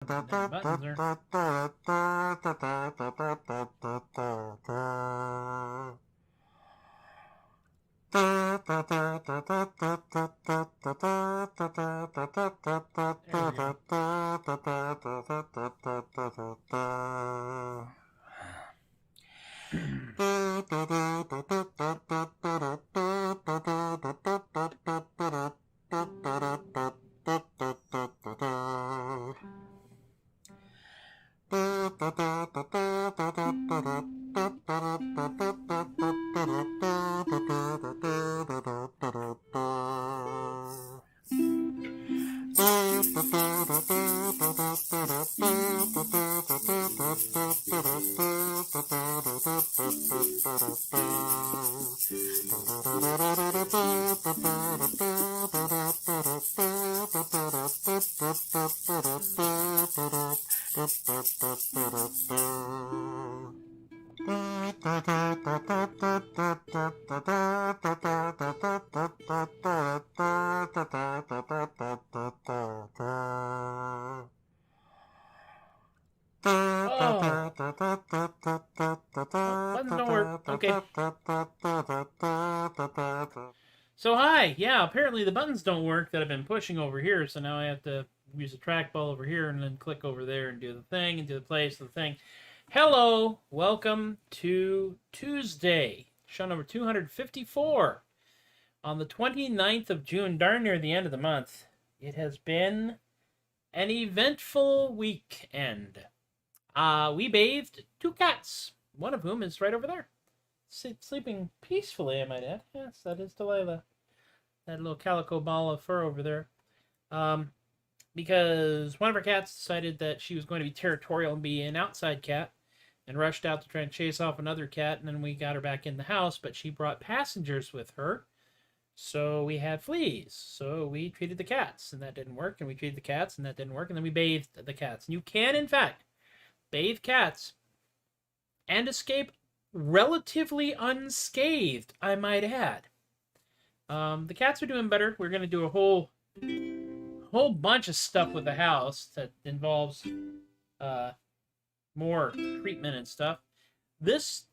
Buttons don't work. Okay. So hi, yeah, apparently the buttons don't work that I've been pushing over here, so now I have to use the trackball over here and then click over there and do the thing and do the place of the thing. Hello, welcome to Tuesday, show number 254 on the 29th of June, darn near the end of the month. It has been an eventful weekend. We bathed 2 cats, one of whom is right over there, sleeping peacefully, I might add. Yes, that is Delilah. That little calico ball of fur over there. Because one of our cats decided that she was going to be territorial and be an outside cat and rushed out to try and chase off another cat, and then we got her back in the house, but she brought passengers with her, so we had fleas. So we treated the cats, and that didn't work, and we treated the cats, and that didn't work, and then we bathed the cats. And you can, in fact, bathe cats and escape relatively unscathed, I might add. The cats are doing better. We're going to do a whole bunch of stuff with the house that involves more treatment and stuff.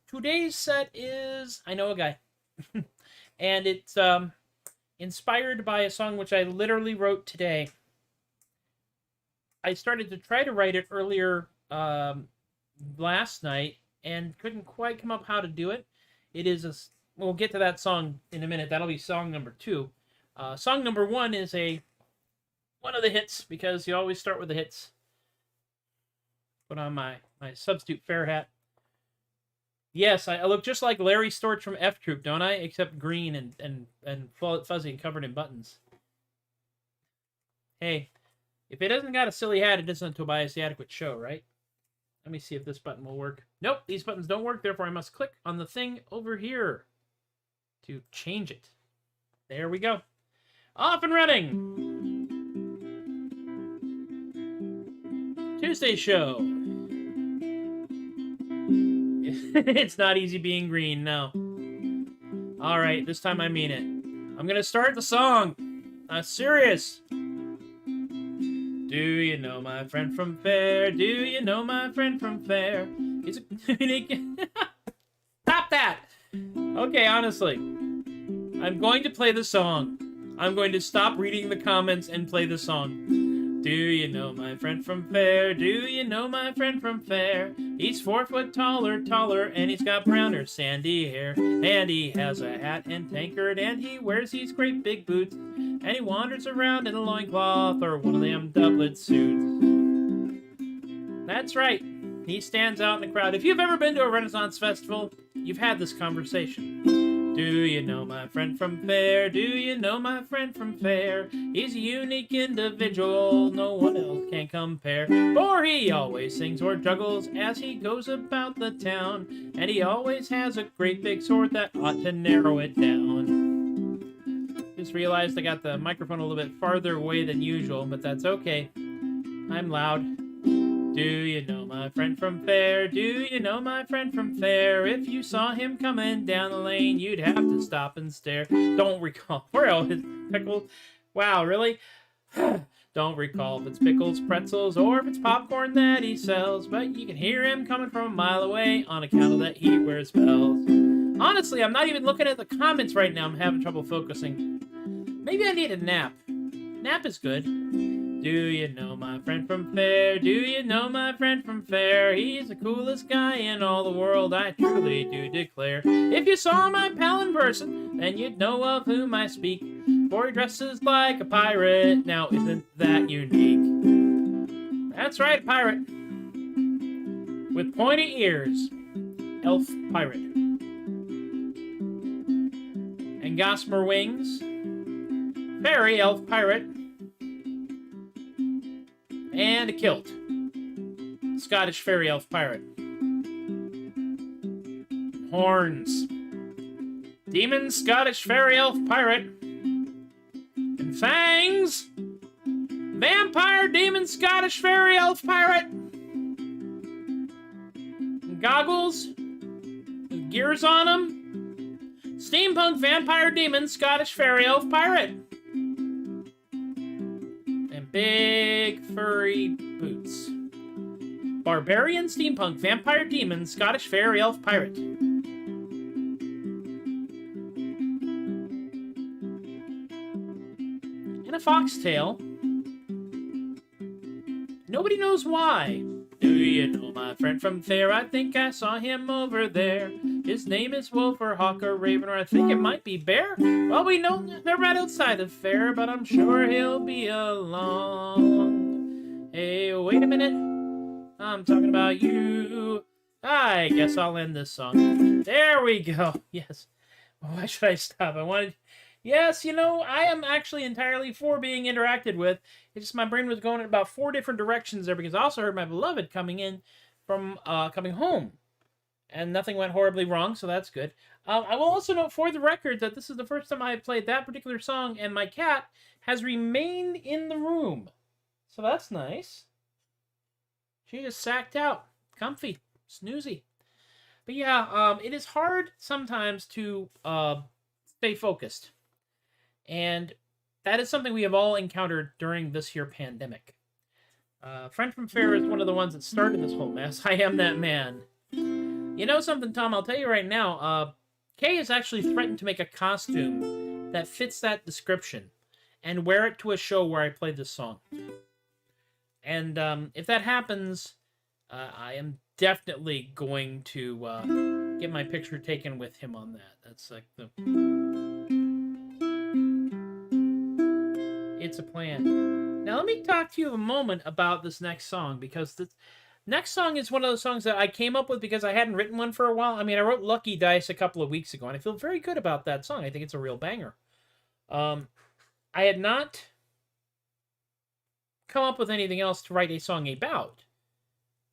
Today's set is I Know a Guy. And it's inspired by a song which I literally wrote today. I started to try to write it earlier last night and couldn't quite come up how to do it. It is we'll get to that song in a minute. That'll be song number 2. Song number 1 is one of the hits, because you always start with the hits. Put on my substitute Faire hat. Yes, I look just like Larry Storch from F Troop, don't I? Except green and fuzzy and covered in buttons. Hey, if it hasn't got a silly hat, it isn't a Tobias the Adequate show, right? Let me see if this button will work. Nope, these buttons don't work, therefore I must click on the thing over here to change it. There we go. Off and running! Tuesday show. It's not easy being green, no. Alright, this time I mean it. I'm gonna start the song. Serious. Do you know my friend from Faire? Do you know my friend from Faire? He's a Stop that! Okay, honestly. I'm going to play the song. I'm going to stop reading the comments and play the song. Do you know my friend from Faire? Do you know my friend from Faire? He's 4 foot taller, and he's got browner sandy hair. And he has a hat and tankard, and he wears these great big boots. And he wanders around in a loincloth or one of them doublet suits. That's right. He stands out in the crowd. If you've ever been to a Renaissance festival, you've had this conversation. Do you know my friend from Faire? Do you know my friend from Faire? He's a unique individual, no one else can compare. For he always sings or juggles as he goes about the town. And he always has a great big sword that ought to narrow it down. Just realized I got the microphone a little bit farther away than usual, but that's okay. I'm loud. Do you know my friend from Faire? Do you know my friend from Faire? If you saw him coming down the lane, you'd have to stop and stare. Don't recall. Where else is Pickles? Wow, really? Don't recall if it's pickles, pretzels, or if it's popcorn that he sells, but you can hear him coming from a mile away on account of that he wears bells. Honestly, I'm not even looking at the comments right now. I'm having trouble focusing. Maybe I need a nap. Nap is good. Do you know my friend from Faire? Do you know my friend from Faire? He's the coolest guy in all the world, I truly do declare. If you saw my pal in person, then you'd know of whom I speak, for he dresses like a pirate. Now, isn't that unique? That's right, pirate. With pointy ears. Elf pirate. And gossamer wings. Fairy elf pirate. And a kilt. Scottish fairy elf pirate. Horns. Demon Scottish fairy elf pirate. And fangs. Vampire demon Scottish fairy elf pirate. And goggles. With gears on them. Steampunk vampire demon Scottish fairy elf pirate. Big furry boots. Barbarian steampunk vampire demon Scottish fairy elf pirate. And a foxtail. Nobody knows why. Do you know my friend from Faire? I think I saw him over there. His name is Wolf or Hawk or Raven, or I think it might be Bear. Well, we know they're right outside of Faire, but I'm sure he'll be along. Hey, wait a minute. I'm talking about you. I guess I'll end this song. There we go. Yes. Why should I stop? I wanted... Yes, you know, I am actually entirely for being interacted with. It's just my brain was going in about 4 different directions there because I also heard my beloved coming in from coming home. And nothing went horribly wrong, so that's good. I will also note for the record that this is the first time I have played that particular song, and my cat has remained in the room. So that's nice. She just sacked out. Comfy. Snoozy. But yeah, it is hard sometimes to stay focused. And that is something we have all encountered during this here pandemic. Friend from Faire is one of the ones that started this whole mess. I am that man. You know something, Tom? I'll tell you right now. Kay has actually threatened to make a costume that fits that description and wear it to a show where I play this song. And if that happens, I am definitely going to get my picture taken with him on that. That's like the... It's a plan. Now let me talk to you a moment about this next song, because this next song is one of those songs that I came up with because I hadn't written one for a while. I mean, I wrote Lucky Dice a couple of weeks ago, and I feel very good about that song. I think it's a real banger. I had not come up with anything else to write a song about.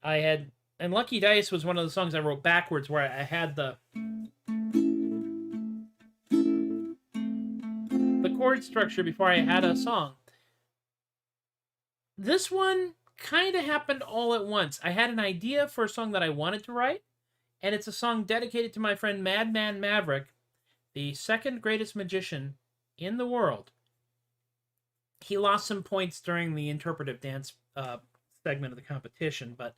And Lucky Dice was one of the songs I wrote backwards, where I had the chord structure before I had a song. This one kind of happened all at once. I had an idea for a song that I wanted to write, and it's a song dedicated to my friend Madman Maverick, the second greatest magician in the world. He lost some points during the interpretive dance segment of the competition, but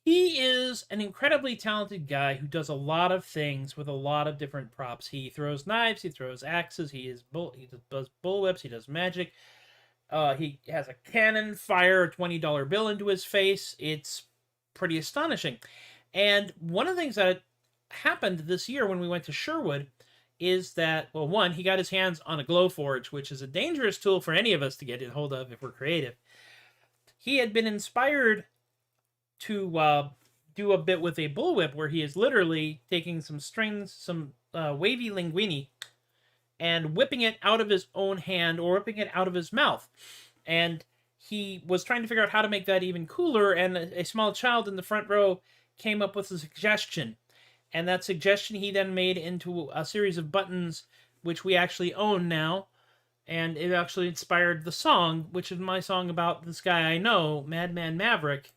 he is an incredibly talented guy who does a lot of things with a lot of different props. He throws knives, he throws axes, he does bullwhips, he does magic. He has a cannon fire a $20 bill into his face. It's pretty astonishing. And one of the things that happened this year when we went to Sherwood is that, well, one, he got his hands on a Glowforge, which is a dangerous tool for any of us to get a hold of if we're creative. He had been inspired to do a bit with a bullwhip where he is literally taking some strings, some wavy linguini, and whipping it out of his own hand or whipping it out of his mouth. And he was trying to figure out how to make that even cooler, and a small child in the front row came up with a suggestion. And that suggestion he then made into a series of buttons, which we actually own now. And it actually inspired the song, which is my song about this guy I know, Madman Maverick.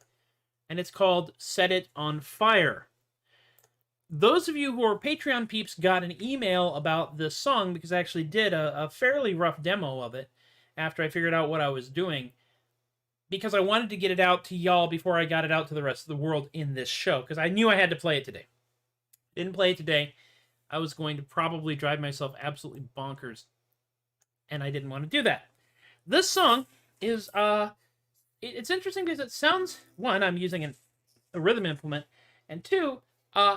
And it's called Set It on Fire. Those of you who are Patreon peeps got an email about this song because I actually did a fairly rough demo of it. after I figured out what I was doing, because I wanted to get it out to y'all before I got it out to the rest of the world in this show, because I knew I had to play it today. Didn't play it today, I was going to probably drive myself absolutely bonkers, and I didn't want to do that. This song is, it's interesting because it sounds, one, I'm using a rhythm implement, and two,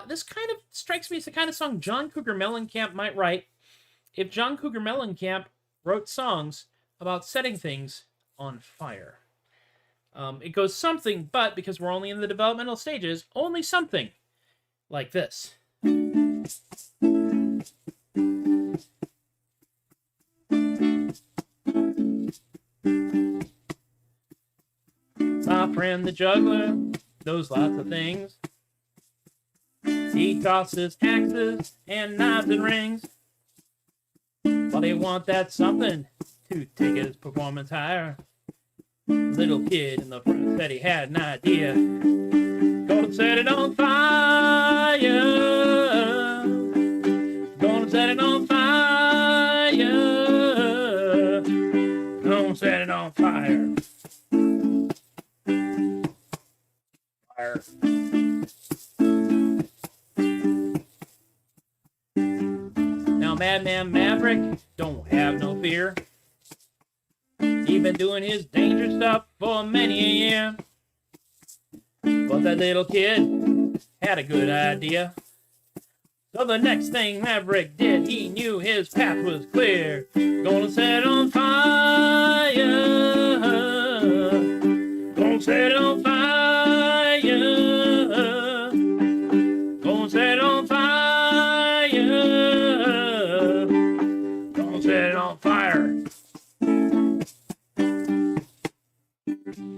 this kind of strikes me as the kind of song John Cougar Mellencamp might write if John Cougar Mellencamp wrote songs about setting things on fire. It goes something, but because we're only in the developmental stages, only something like this. My friend the juggler knows lots of things. He tosses axes and knives and rings. But he want that something to take his performance higher. Little kid in the front said he had an idea. Gonna set it on fire. Gonna set it on fire. Gonna set it on fire. Fire. Now Madman Maverick don't have no fear. He been doing his dangerous stuff for many a year. But that little kid had a good idea. So the next thing Maverick did, he knew his path was clear. Gonna set it on fire. Gonna set it on fire. Gonna set it on fire. Gonna set it on fire.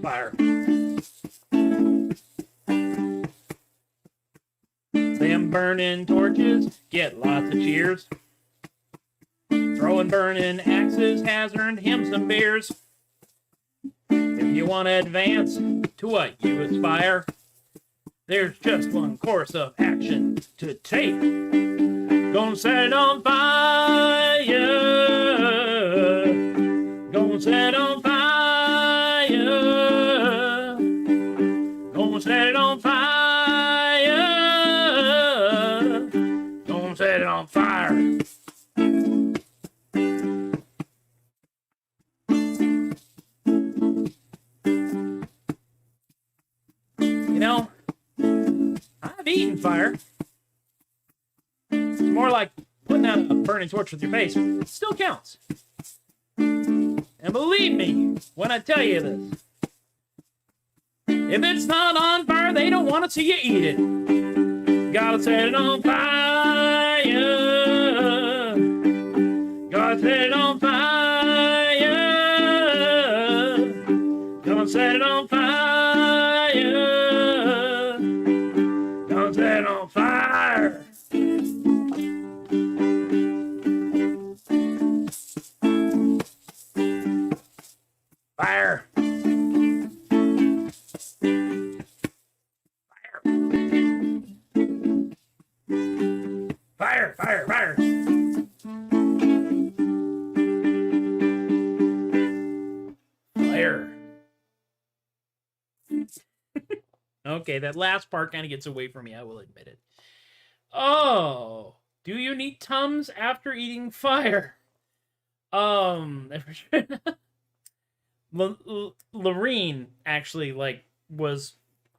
Fire. Them burning torches get lots of cheers. Throwing burning axes has earned him some beers. If you want to advance to what you aspire, there's just one course of action to take. Gonna set it on fire. Gonna set it on fire. Gonna set it on fire. Gonna set it on fire. You know, I've eaten fire. It's more like putting out a burning torch with your face. It still counts. And believe me when I tell you this. If it's not on fire, they don't want to see you eat it. Gotta set it on fire. Gotta set it on fire. Gonna set it on fire. Gonna set it on fire. Fire. Fire, fire, fire. Fire. Okay, that last part kind of gets away from me, I will admit it. Oh, do you need Tums after eating fire? Lorene actually, was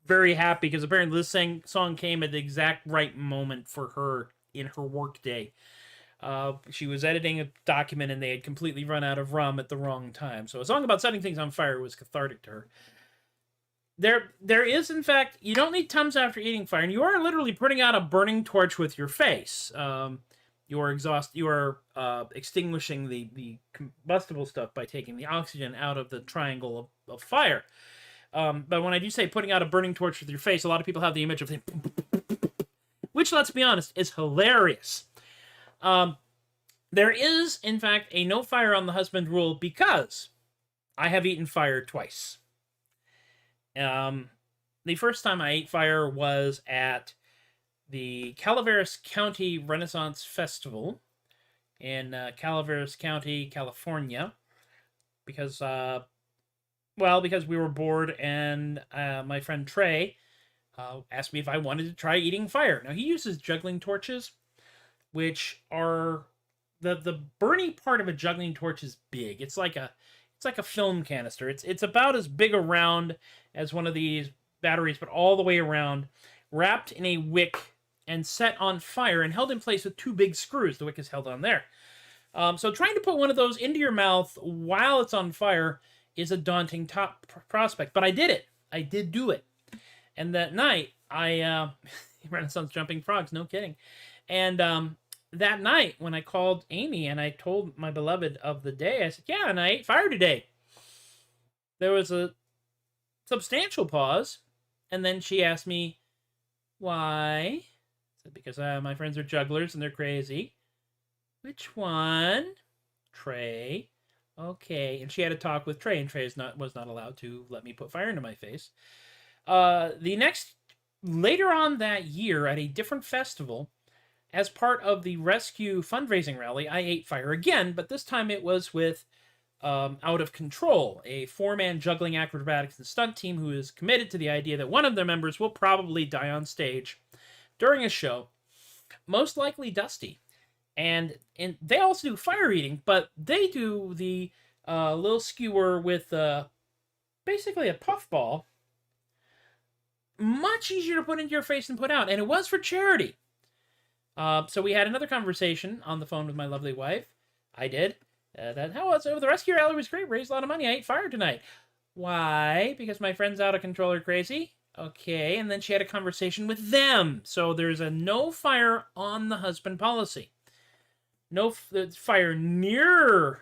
very happy because apparently this song came at the exact right moment for her in her work day. She was editing a document and they had completely run out of rum at the wrong time. So a song about setting things on fire was cathartic to her. There is, in fact, you don't need Tums after eating fire, and you are literally putting out a burning torch with your face. You are extinguishing the combustible stuff by taking the oxygen out of the triangle of fire. But when I do say putting out a burning torch with your face, a lot of people have the image of which, let's be honest, is hilarious. There is, in fact, a no fire on the husband rule because I have eaten fire twice. The first time I ate fire was at the Calaveras County Renaissance Festival in Calaveras County, California. because because we were bored, and my friend Trey asked me if I wanted to try eating fire. Now, he uses juggling torches, which are the burning part of a juggling torch is big. It's like a film canister. It's about as big around as one of these batteries, but all the way around, wrapped in a wick and set on fire and held in place with two big screws. The wick is held on there. So trying to put one of those into your mouth while it's on fire is a daunting prospect. But I did it. I did do it. And that night, I Renaissance jumping frogs, no kidding. And that night, when I called Amy and I told my beloved of the day, I said, yeah, and I ate fire today. There was a substantial pause, and then she asked me, why? I said, because my friends are jugglers and they're crazy. Which one? Trey. Okay. And she had a talk with Trey, and Trey was not allowed to let me put fire into my face. Later on that year, at a different festival, as part of the rescue fundraising rally, I ate fire again, but this time it was with Out of Control, a 4-man juggling acrobatics and stunt team who is committed to the idea that one of their members will probably die on stage during a show, most likely Dusty. And they also do fire eating, but they do the little skewer with basically a puffball. Much easier to put into your face than put out, and it was for charity. So we had another conversation on the phone with my lovely wife. I did. How was it? The rescue rally was great. Raised a lot of money. I ate fire tonight. Why? Because my friends out of control are crazy? Okay. And then she had a conversation with them. So there's a no fire on the husband policy. No fire near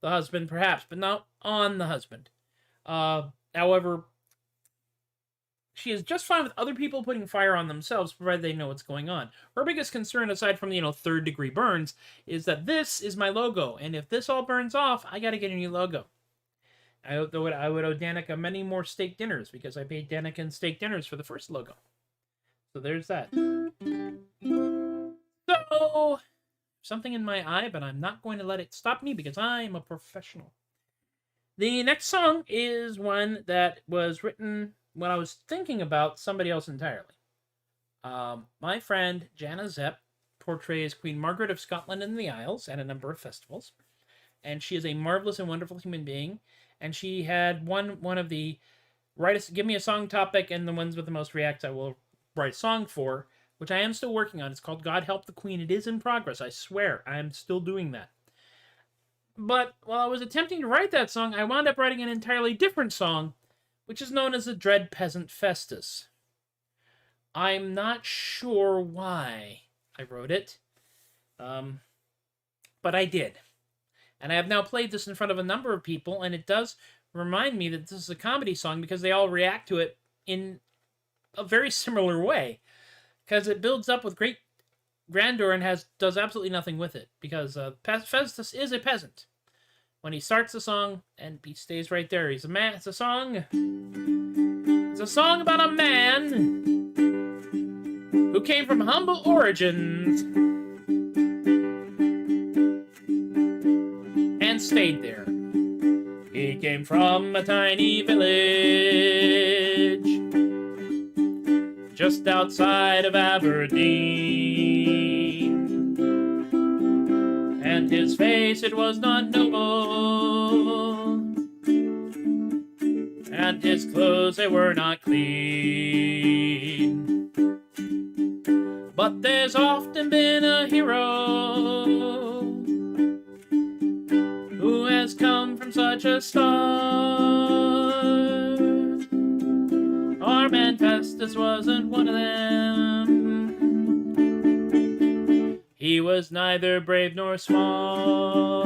the husband, perhaps, but not on the husband. However, she is just fine with other people putting fire on themselves, provided they know what's going on. Her biggest concern, aside from, third-degree burns, is that this is my logo, and if this all burns off, I gotta get a new logo. I would owe Danica many more steak dinners, because I paid Danica in steak dinners for the first logo. So there's that. So, something in my eye, but I'm not going to let it stop me, because I'm a professional. The next song is one that was written when I was thinking about somebody else entirely. My friend Jana Zepp portrays Queen Margaret of Scotland in the Isles at a number of festivals, and she is a marvelous and wonderful human being. And she had one of the give me a song topic, and the ones with the most reacts I will write a song for, which I am still working on. It's called God Help the Queen. It is in progress. I swear I am still doing that. But while I was attempting to write that song, I wound up writing an entirely different song, which is known as the Dread Peasant Festus. I'm not sure why I wrote it, but I did. And I have now played this in front of a number of people, and it does remind me that this is a comedy song because they all react to it in a very similar way, because it builds up with great grandeur and does absolutely nothing with it, because Festus is a peasant. When he starts the song, and he stays right there, he's a man. It's a song about a man who came from humble origins and stayed there. He came from a tiny village just outside of Aberdeen, and his face, it was not noble, and his clothes, they were not clean. But there's often been a hero who has come from such a start. Our man Festus wasn't one of them. He was neither brave nor smart.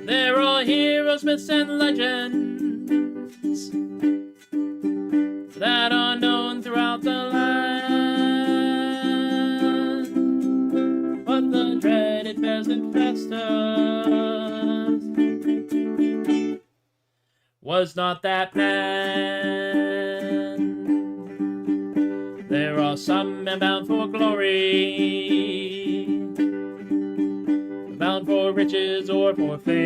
They're all heroes, myths, and legends that are known throughout the land. But the dreaded peasant Festus was not that man. There are some men bound for glory, bound for for riches or for fame.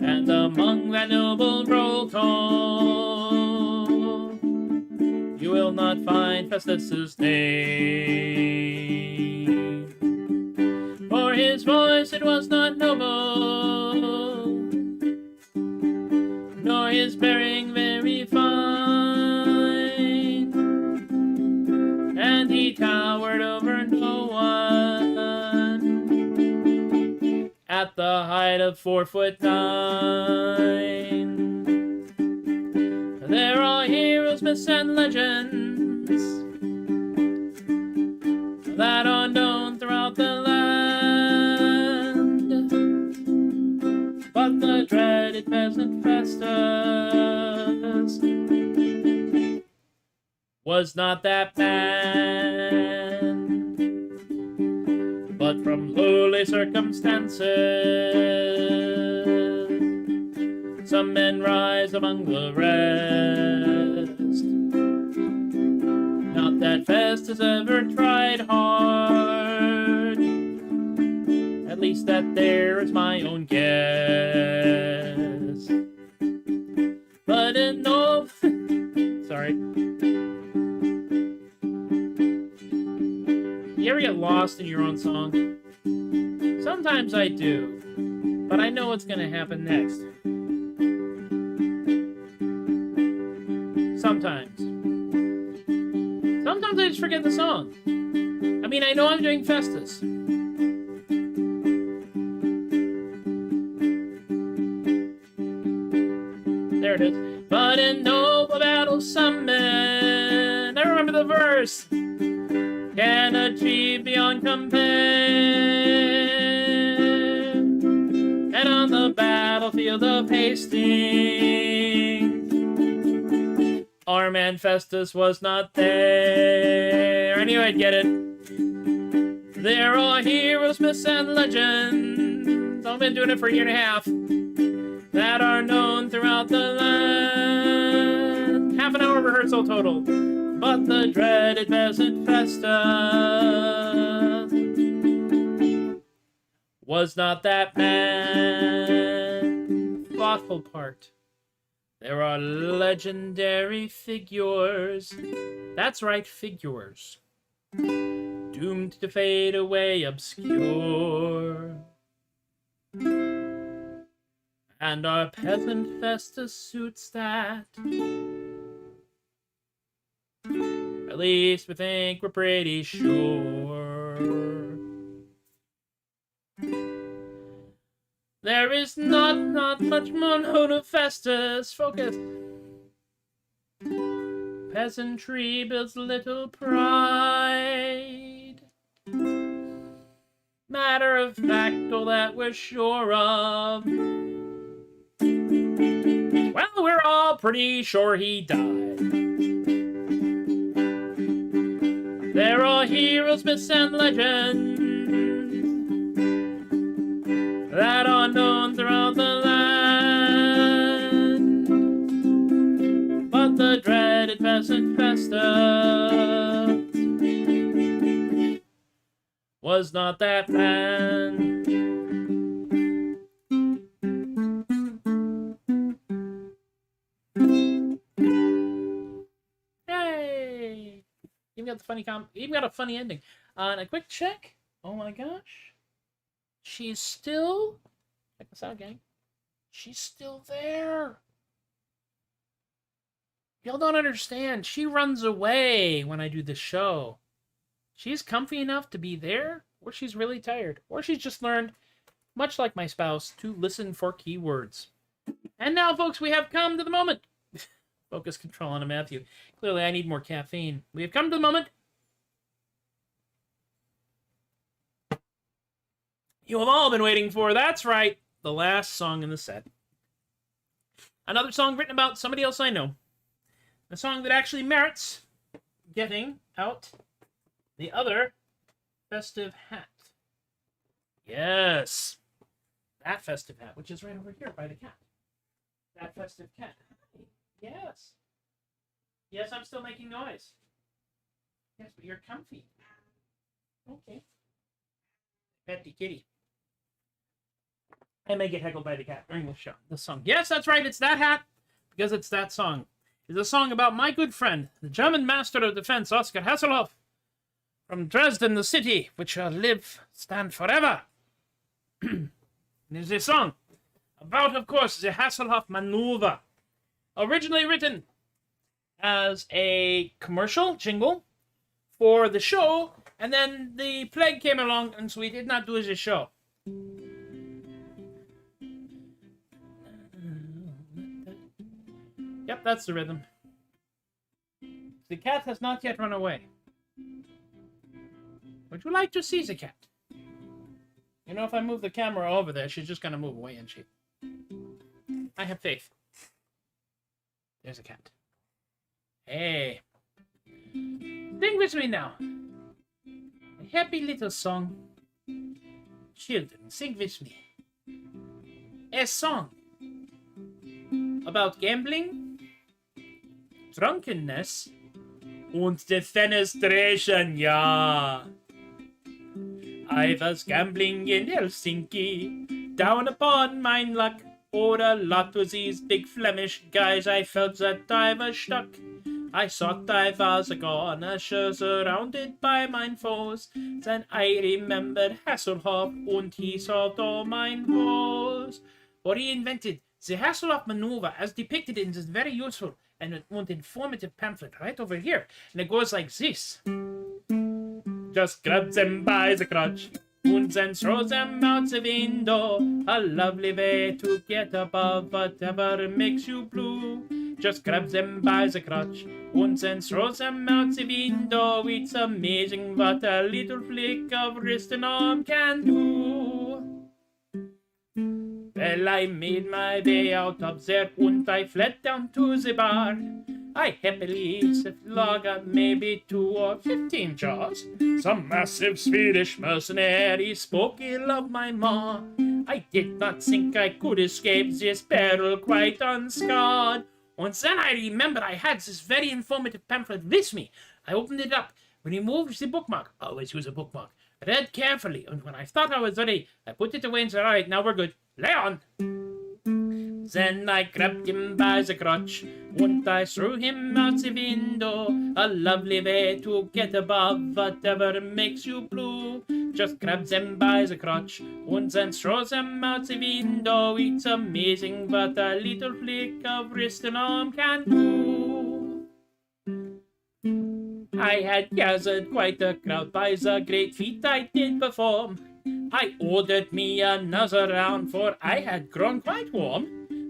And among that noble roll call, you will not find Festus's name. For his voice it was not noble, nor his bearing very fine, and he towered over no one at the height of 4'9". There are heroes, myths, and legends that are known throughout the land, but the dreaded peasant Festus was not that man, but from lowly circumstances some men rise among the rest. Not that Festus ever tried hard, at least that there is my own guess. But in no... Sorry. You ever get lost in your own song? Sometimes I do, but I know what's gonna happen next. Sometimes. Sometimes I just forget the song. I mean, I know I'm doing Festus. There it is. But in noble battle some men, I remember the verse, can achieve beyond compare. And on the battlefield of Hastings, our man Festus was not there. Anyway, I'd get it. There are heroes, myths, and legends, I've been doing it for a year and a half, that are known throughout the land. Half an hour rehearsal total. But the dreaded peasant Festus was not that man. Thoughtful part. There are legendary figures. That's right, figures. Doomed to fade away obscure. And our peasant Festus suits that. At least we think we're pretty sure. There is not much more to Festus. Focus. Peasantry builds little pride. Matter of fact, all that we're sure of. Well, we're all pretty sure he died. There are heroes, myths, and legends that are known throughout the land, but the dreaded peasant Festus was not that man. Yay! Even got the funny even got a funny ending. And a quick check. Oh my gosh. She's still... Check this out, gang. She's still there. Y'all don't understand. She runs away when I do the show. She's comfy enough to be there, or she's really tired. Or she's just learned, much like my spouse, to listen for keywords. And now, folks, we have come to the moment. Focus control on a Matthew. Clearly, I need more caffeine. We have come to the moment you have all been waiting for. That's right, the last song in the set. Another song written about somebody else I know. A song that actually merits getting out the other festive hat. Yes. That festive hat, which is right over here by the cat. That festive cat. Yes. Yes, I'm still making noise. Yes, but you're comfy. Okay. Petty kitty. I may get heckled by the cat during this song. Yes, that's right, it's that hat, because it's that song. It's a song about my good friend, the German Master of Defense, Oscar Hasselhoff, from Dresden, the city, which shall stand forever. There's a song about, of course, the Hasselhoff maneuver. Originally written as a commercial jingle for the show, and then the plague came along, and so we did not do it as a show. Yep, that's the rhythm. The cat has not yet run away. Would you like to see the cat? You know, if I move the camera over there, she's just gonna move away, isn't she? I have faith. There's a cat. Hey. Sing with me now. A happy little song. Children, sing with me. A song about gambling, drunkenness, und defenestration, ja. I was gambling in Helsinki, down upon mine luck. Or a lot of these big Flemish guys, I felt that I was stuck. I thought I was gonna show surrounded by mine foes. Then I remembered Hasselhoff, and he solved all mine woes. What he invented, the Hasselhoff maneuver, as depicted in this very useful and informative pamphlet right over here. And it goes like this. Just grab them by the crotch, and then throw them out the window. A lovely way to get above whatever makes you blue. Just grab them by the crotch, and then throw them out the window. It's amazing what a little flick of wrist and arm can do. Well, I made my way out of there, and I fled down to the bar. I happily sipped lager, maybe 2 or 15 jars. Some massive Swedish mercenary spoke ill of my ma. I did not think I could escape this peril quite unscarred. And then I remembered I had this very informative pamphlet with me. I opened it up, removed the bookmark. Always use a bookmark. Read carefully, and when I thought I was ready, I put it away and said, all right, now we're good. Lay on. Then I grabbed him by the crotch, and I threw him out the window. A lovely way to get above whatever makes you blue. Just grab them by the crotch, and then throw them out the window. It's amazing what a little flick of wrist and arm can do. I had gathered quite a crowd by the great feat I did perform. I ordered me another round, for I had grown quite warm.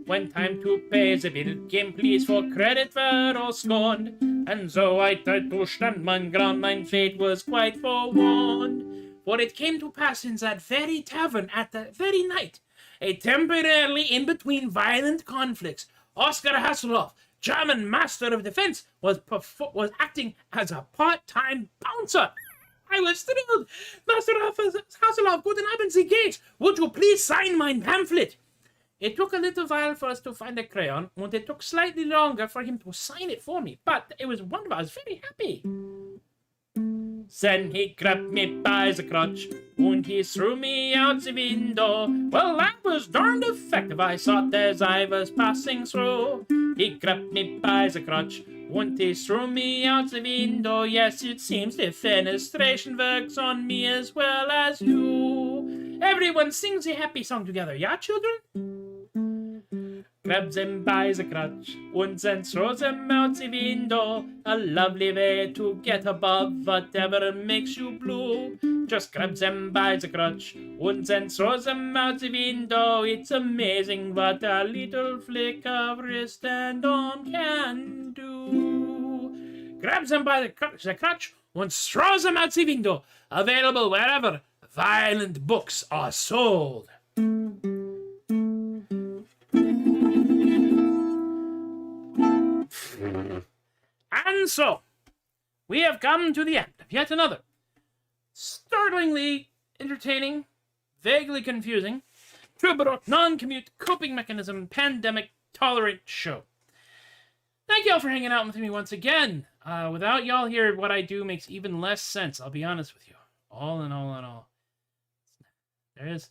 When time to pay the bill came, please for credit were all scorned. And so I tried to stand mine ground, mine fate was quite forewarned. For it came to pass in that very tavern at that very night, a temporarily in between violent conflicts, Oscar Hasselhoff, German Master of Defense, was acting as a part-time bouncer. I was thrilled. Master Hasselhoff, guten Abend, Sie geht. Would you please sign my pamphlet? It took a little while for us to find a crayon, and it took slightly longer for him to sign it for me, but it was wonderful. I was very happy. Then he grabbed me by the crotch, and he threw me out the window. Well, that was darned effective, I thought, as I was passing through. He grabbed me by the crotch, and he threw me out the window. Yes, it seems the fenestration works on me as well as you. Everyone sings a happy song together, yeah, children? Grab them by the crotch, and then throw them out the window. A lovely way to get above whatever makes you blue. Just grab them by the crotch, and then throw them out the window. It's amazing what a little flick of wrist and arm can do. Grab them by the crotch, and throw them out the window. Available wherever violent books are sold. And so, we have come to the end of yet another startlingly entertaining, vaguely confusing, Troubadork non-commute coping mechanism pandemic tolerant show. Thank y'all for hanging out with me once again. Without y'all here, what I do makes even less sense, I'll be honest with you. All in all, There is.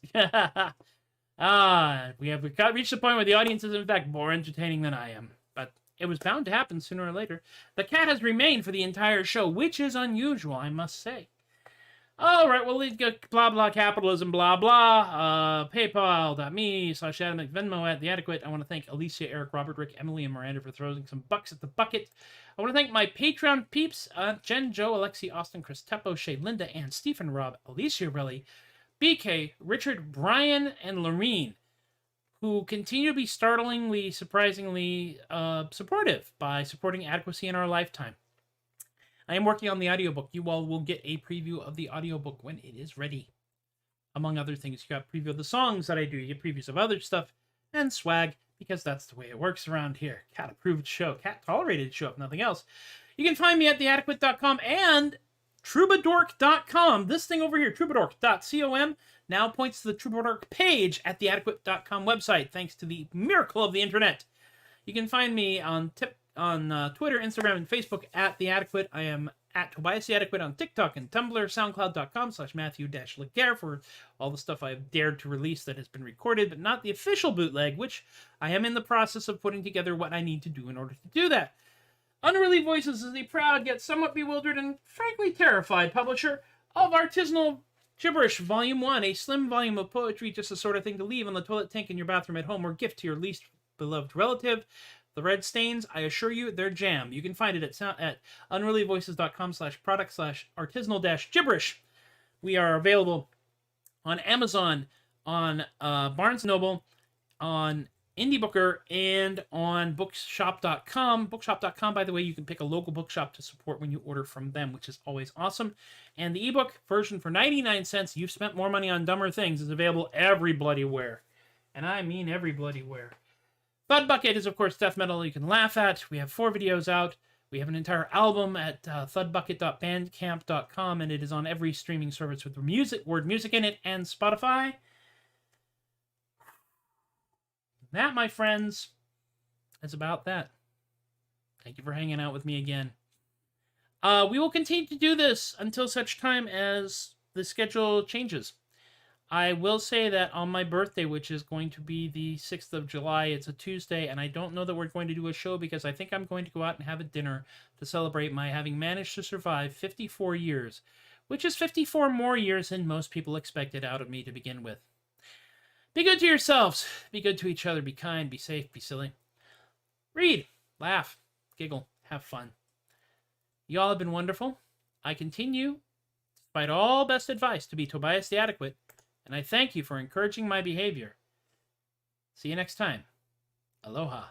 We've reached the point where the audience is, in fact, more entertaining than I am. But it was bound to happen sooner or later. The cat has remained for the entire show, which is unusual, I must say. All right, well, we've got blah, blah, capitalism, blah, blah. PayPal.me/Adam Venmo at The Adequate. I want to thank Alicia, Eric, Robert, Rick, Emily, and Miranda for throwing some bucks at the bucket. I want to thank my Patreon peeps, Jen, Joe, Alexi, Austin, Chris Teppo, Shay, Linda, Ann, Stephen, Rob, Alicia, Relly, BK, Richard, Brian, and Lorene, who continue to be startlingly, surprisingly supportive by supporting Adequacy in our lifetime. I am working on the audiobook. You all will get a preview of the audiobook when it is ready. Among other things, you got a preview of the songs that I do. You get previews of other stuff and swag, because that's the way it works around here. Cat-approved show. Cat-tolerated show, if nothing else. You can find me at theadequate.com and Troubadork.com. This thing over here, Troubadork.com, now points to the Troubadork page at theadequate.com website, thanks to the miracle of the internet. You can find me on Twitter, Instagram, and Facebook at The Adequate. I am at Tobias The Adequate on TikTok and Tumblr, SoundCloud.com/Matthew-Laguerre for all the stuff I have dared to release that has been recorded, but not the official bootleg, which I am in the process of putting together what I need to do in order to do that. Unruly Voices is the proud yet somewhat bewildered and frankly terrified publisher of Artisanal Gibberish Volume 1, a slim volume of poetry, just the sort of thing to leave on the toilet tank in your bathroom at home or gift to your least beloved relative. The red stains, I assure you, they're jam. You can find it at unrulyvoices.com/product/artisanal-gibberish. We are available on Amazon, on Barnes & Noble, on Indie Booker, and on bookshop.com. Bookshop.com, by the way, you can pick a local bookshop to support when you order from them, which is always awesome. And the ebook version for 99 cents, You've Spent More Money on Dumber Things, is available every bloody where. And I mean every bloody where. THUD Bucket is, of course, death metal you can laugh at. We have 4 videos out. We have an entire album at thudbucket.bandcamp.com, and it is on every streaming service with word music in it, and Spotify. That, my friends, is about that. Thank you for hanging out with me again. We will continue to do this until such time as the schedule changes. I will say that on my birthday, which is going to be the 6th of July, it's a Tuesday, and I don't know that we're going to do a show because I think I'm going to go out and have a dinner to celebrate my having managed to survive 54 years, which is 54 more years than most people expected out of me to begin with. Be good to yourselves. Be good to each other. Be kind. Be safe. Be silly. Read. Laugh. Giggle. Have fun. Y'all have been wonderful. I continue, despite all best advice, to be Tobias the Adequate, and I thank you for encouraging my behavior. See you next time. Aloha.